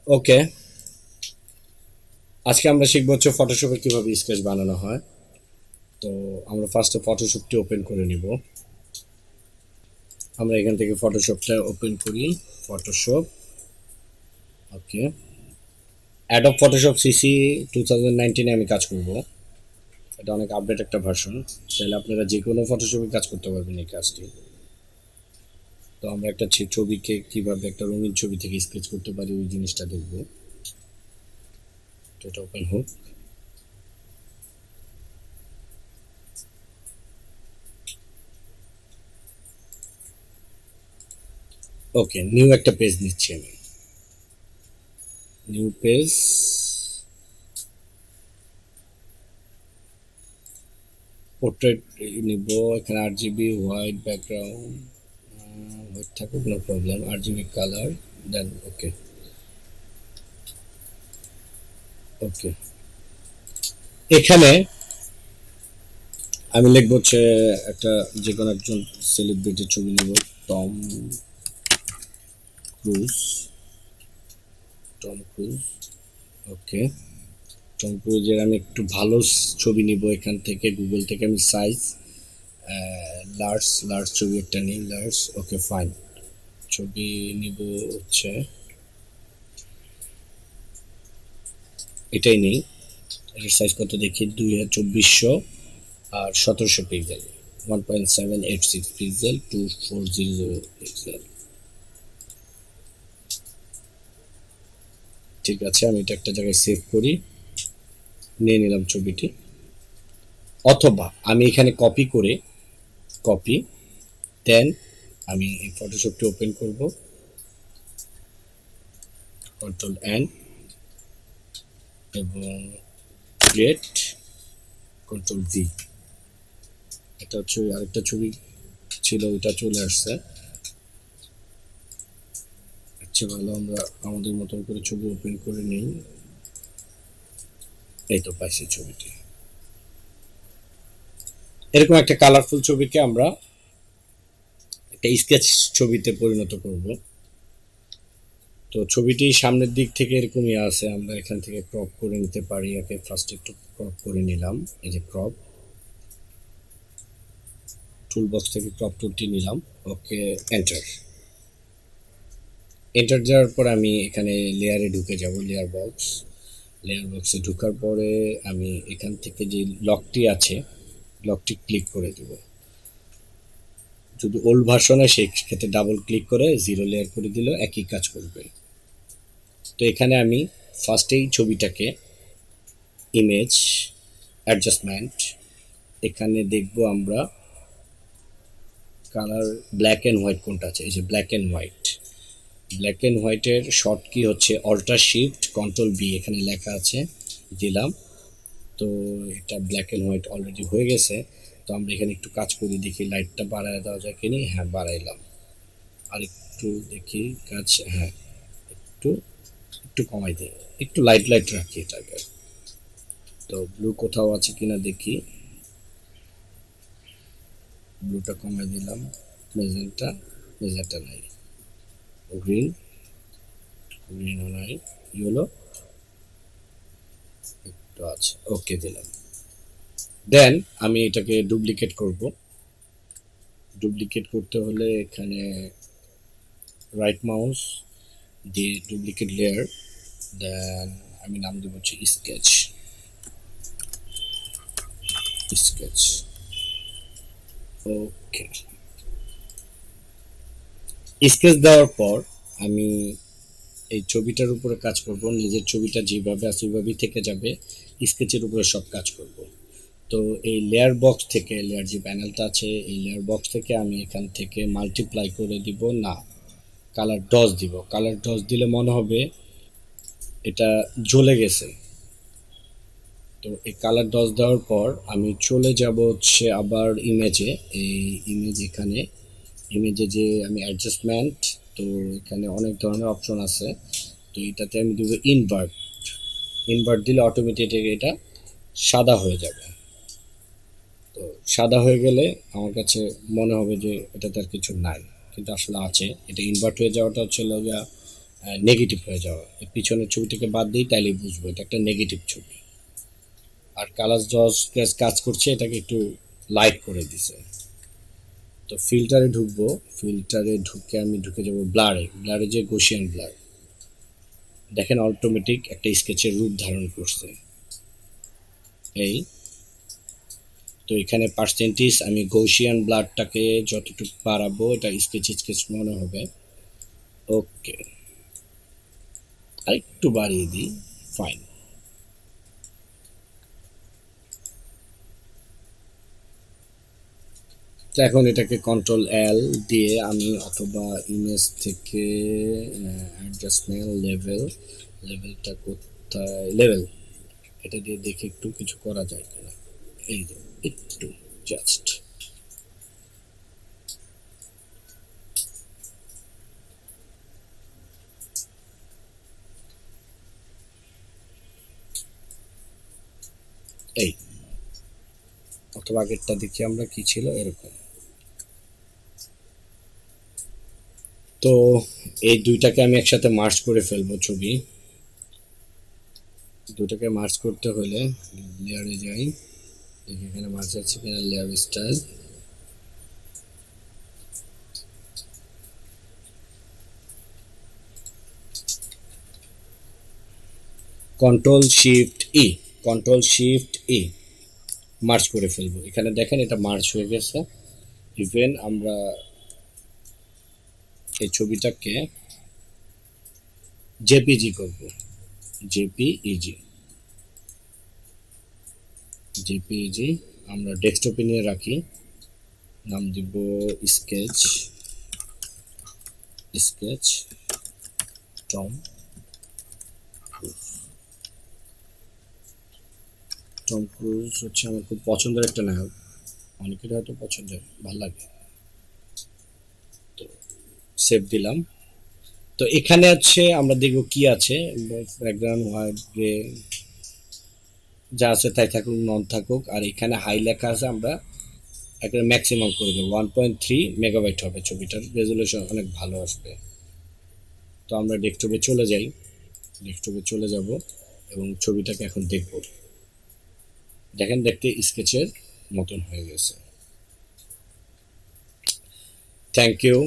ওকে, আজকে আমরা শিখবো হচ্ছে ফটোশপে কিভাবে স্কেচ বানানো হয়। তো আমরা ফার্স্টে ফটোশপটি ওপেন করে নিব। আমরা এখান থেকে ফটোশপটা ওপেন করি। ফটোশপ, ওকে। অ্যাডব ফটোশপ সিসি 2019 আমি কাজ করব। এটা অনেক আপডেট একটা ভার্সন। চাইলে আপনারা যে কোনো ফটোশপে কাজ করতে পারবেন এই কাজটি। তো আমরা একটা ছবিকে কিভাবে একটা রঙিন ছবি থেকে স্কেচ করতে পারি ওই জিনিসটা দেখব। তো এটা ওপেন হোক। ওকে, নিউ একটা পেজ নিচ্ছি আমি। নিউ পেজ, পোর্ট্রেট নিব। এখানে 8 জিবি হোয়াইট ব্যাকগ্রাউন্ড, হোয়াইট থাকুক, নো প্রবলেম। 8 জিবি কালার, দেন ওকে। ওকে, এখানে আমি লিখবো হচ্ছে একটা যে কোনো একজন সেলিব্রিটির ছবি নিব। টম ক্রুজ, টম ক্রুজ, ওকে। টম ক্রুজের আমি একটু ভালো ছবি নিব এখান থেকে, গুগল থেকে আমি সাইজ লার্জ লার্জ ছবি একটা নিই, লার্জ, ওকে ফাইন। ছবি নিব হচ্ছে এটাই নেই। এটার সাইজ কত দেখি, 2400 আর 1700 পিক্সেল, 1.786 পিক্সেল, 2400 পিক্সেল। ঠিক আছে, আমি এটা একটা জায়গায় সেভ করি, নিয়ে নিলাম ছবিটি। অথবা আমি এখানে কপি করে, কপি, দেন আমি এই ফটোশপটি ওপেন করব, কন্ট্রোল এন, এবং ক্রিয়েট, কন্ট্রোল ভি। এটা হচ্ছে আরেকটা ছবি ছিল, ওইটা চলে আসছে। আচ্ছা ভালো, আমরা আমাদের মতন করে ছবি ওপেন করে নিই। এই তো পাইছি ছবিটি। এরকম একটা কালারফুল ছবিকে আমরা একটা স্কেচ ছবিতে পরিণত করব। তো ছবিটি সামনের দিক থেকে এরকমই আছে, আমরা এখান থেকে ক্রপ করে নিতে পারি। একে ফার্স্ট একটু ক্রপ করে নিলাম, এই যে ক্রপ, টুল বক্স থেকে ক্রপ টুলটি নিলাম। ওকে, এন্টার। এন্টার দেওয়ার পর আমি এখানে লেয়ারে ঢুকে যাব, লেয়ার বক্স। লেয়ার বক্সে ঢোকার পরে আমি এখান থেকে যে লকটি আছে, লকটি ক্লিক করে দেব। যদি ওল্ড ভার্সন হয় সেই ক্ষেত্রে ডাবল ক্লিক করে জিরো লেয়ার করে দিলেও একই কাজ করবে। তো এখানে আমি ফার্স্টেই ছবিটাকে ইমেজ অ্যাডজাস্টমেন্ট, এখানে দেখব আমরা কালার ব্ল্যাক অ্যান্ড হোয়াইট কোনটা আছে, এই যে black and white. Black and হোয়াইটের শর্ট কি হচ্ছে অল্টার শিফট কন্ট্রোল বি, এখানে লেখা আছে, দিলাম। তো এটা ব্ল্যাক অ্যান্ড হোয়াইট অলরেডি হয়ে গেছে। তো আমরা এখানে একটু কাজ করি, দেখি লাইটটা বাড়ায় দেওয়া যায় কিনি। হ্যাঁ, বাড়াইলাম। আর একটু দেখি কাজ, হ্যাঁ, একটু একটু কমাই দিই, একটু লাইট লাইট রাখি এটাকে। তো ব্লু কোথাও আছে কিনা দেখি, ব্লুটা কমাই দিলাম। মেজেন্টা, মেজেন্টা নাই। গ্রিন, গ্রিনও নাই। ইয়েলো একটু আছে, ওকে দিলাম। দেন আমি এটাকে ডুপ্লিকেট করব। ডুপ্লিকেট করতে হলে এখানে রাইট মাউস দিয়ে ডুপ্লিকেট লেয়ার, দেন আমি নাম দেবো হচ্ছে স্কেচ, স্কেচ, ওকে। স্কেচ দেওয়ার পর আমি এই ছবিটার উপরে কাজ করব, নিজের ছবিটা যেভাবে আছে ওইভাবেই থেকে যাবে, স্কেচের উপরে সব কাজ করব। তো এই লেয়ার বক্স থেকে, লেয়ার যে প্যানেলটা আছে এই লেয়ার বক্স থেকে আমি এখান থেকে মাল্টিপ্লাই করে দিব না, কালার ডস দিব। কালার ডস দিলে মনে হবে এটা জ্বলে গেছে। তো এই কালার ডস দেওয়ার পর আমি চলে যাব হচ্ছে আবার ইমেজে। এই ইমেজ, এখানে ইমেজে যে আমি অ্যাডজাস্টমেন্ট, তো এখানে অনেক ধরনের অপশন আছে। তো এটাতে আমি দেবো ইনভার্ট। ইনভার্ট দিলে অটোমেটিক এটা সাদা হয়ে যাবে। তো সাদা হয়ে গেলে আমার কাছে মনে হবে যে এটাতে আর কিছু নাই, কিন্তু আসলে আছে। এটা ইনভার্ট হয়ে যাওয়াটা হচ্ছে নেগেটিভ হয়ে যাওয়া, পিছনের ছবিটাকে বাদ দিই তাইলেই বুঝবো এটা একটা নেগেটিভ ছবি। আর কালার জজ কাজ করছে এটাকে একটু লাইট করে দিছে। তো ফিল্টারে ঢুকবো, ফিল্টারে ঢুকে আমি ঢুকে যাব ব্লারে, ব্লারে যে গসিয়ান ব্লার, দেখেন অটোমেটিক একটা স্কেচের রূপ ধারণ করছে এই। তো এখানে পার্সেন্টেজ আমি গৌসিয়ান ব্লাডটাকে যতটুকু বাড়াবো এটা স্কেচ স্কেচ মনে হবে। ওকে, আর একটু বাড়িয়ে দিই, ফাইন। তো এখন এটাকে কন্ট্রোল এল দিয়ে আমি অথবা ইমেজ থেকে অ্যাডজাস্টমেন্ট লেভেল, লেভেলটা কোথায়, লেভেল, এটা দিয়ে দেখি একটু কিছু করা যায় কিনা। এই যে একটু জাস্ট, এই অথবা আগেরটা দেখি আমরা কি ছিল এরকম। তো এই দুইটাকে আমি একসাথে মার্জ করে ফেলবো ছবি। দুটাকে মার্জ করতে হলে লেয়ারে যাই, দেখি এখানে মার্জ আছে কিনা, লেয়ার স্টাইল, কন্ট্রোল শিফট ই, কন্ট্রোল শিফট ই, মার্জ করে ফেলবো। এখানে দেখেন এটা মার্জ হয়ে গেছে। ইভেন আমরা এই ছবিটাকে জেপিজি করব, জেপিইজি, জেপিইজি আমরা ডেস্কটপে নিয়ে রাখি, নাম দিব sketch, sketch Tom, Tom Cruise হচ্ছে আমার খুব পছন্দের একটা নায়ক, অনেকের হয়তো পছন্দের, ভালো লাগে। তো সেভ দিলাম। তো এখানে আছে আমরা দেখব কি আছে, ব্যাকগ্রাউন্ড হোয়াইট গ্রে যা আছে তাই থাকুক, নন থাকুক। আর এখানে হাই লেখা আছে, আমরা একটা ম্যাক্সিমাম করে দেবো, 1.3 মেগাবাইট হবে, ছবিটার রেজুলেশন অনেক ভালো আসবে। তো আমরা ডেস্কটপে চলে যাই, ডেস্কটপে চলে যাব এবং ছবিটাকে এখন দেখব। দেখেন দেখতে স্কেচের মতন হয়ে গেছে। Thank you.